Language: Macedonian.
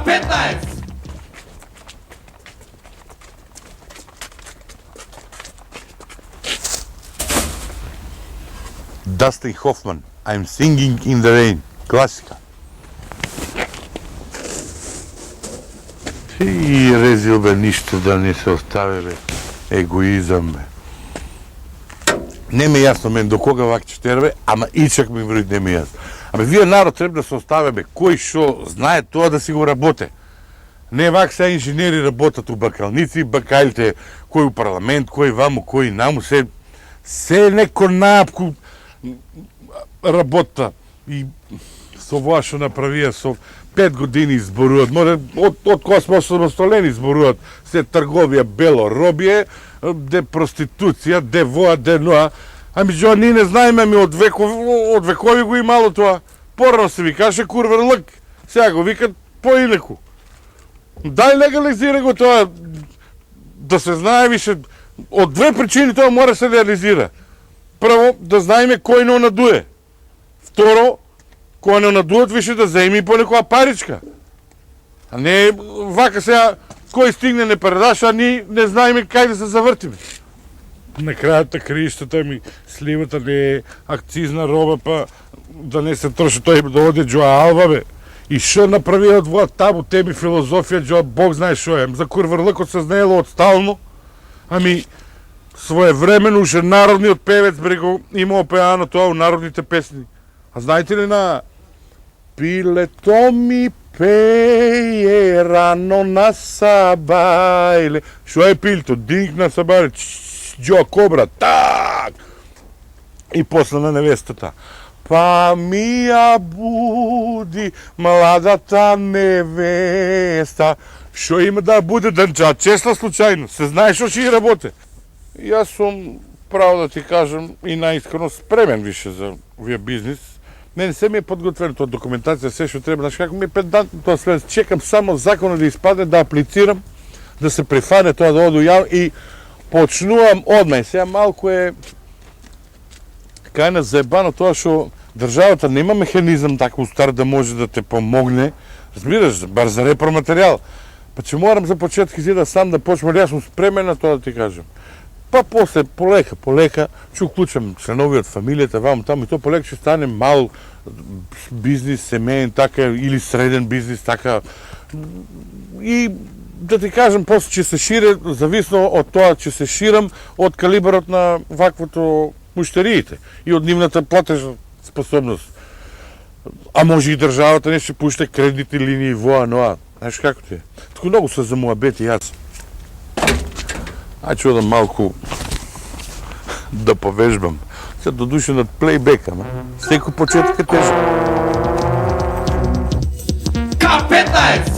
K15! Dustin Hoffman, I'm singing in the rain. Класика. И резил бе, нищо да не се остави бе. Егоизъм бе. Не ми е ясно мен до кога вак четер бе, ама ичак ми вроди не ми е ясно. Абе вие народ треба да се оставя бе, кој шо знае тоа да си го работе. Не вак сега инженери работат у бакалници, бакалите, кој у парламент, кој ваму, кој наму, се неко наапку работа и со воа што направија со 5 години зборуваат, може од кога сме самостолени зборуваат, се трговија бело робие, де проституција, де воа, де ноа, а меѓу ние не знаеме од векови го имало тоа. Порано се викаше курверлък, сега го викат поинеку. Дај легализира го тоа, да се знае више, од две причини тоа мора се реализира. Прво, да знаеме кој не надуе. Второ, кој не надуат више да заеми по некоја паричка. А не вака сега, кој стигне не предаш, а ние не знаеме кај да се завртиме. На крајата криштата ми сливата не е акцизна роба, па да не се троши тој да оде Джоа Алва, бе. И шо направија од воа табу, теби филозофија, Джоа, Бог знае шо е. За курврлъкот се знаело од стално, ами своевремено уше народниот певец бреко имao пеано тоа у народните песни. А знаете ли на Пилето ми пее рано на сабајле. Шо е пилто? Динг на сабајле. Джо Кобра. Так! И после на невестата. Па ми ја буди младата невеста. Шо има да буде данча? Чесла случајно. Се знае шо ќе работи. Јас сум, право да ти кажам, и наискрено спремен више за овие бизнис. Не се ми е подготвено тоа документација, се што треба, знаеш како ми е педантно тоа све. Чекам само законот да испадне, да аплицирам, да се прифане тоа да оду јавно и почнувам одма. Сега малку е кајна заебано тоа што државата нема механизам тако стар да може да те помогне. Разбираш, бар за репроматеријал. Па че морам за почетки си да сам да почнем, јас сум спремен на тоа да ти кажам. Па после, полека, ќе уклучам членови од фамилијата, ваму таму, и тоа полека ќе стане мал бизнис, семеен, така, или среден бизнис, така. И да ти кажам, после ќе се шире, зависно од тоа ќе се ширам од калибарот на ваквото муштериите и од нивната платежна способност. А може и државата не ќе пушта кредитни линии воа, ноа. Знаеш како ти е? Тако многу се за муабети јас. Ајде одам малку да повежбам. Сега до душе над плейбека, секој почеток е тежок. K15!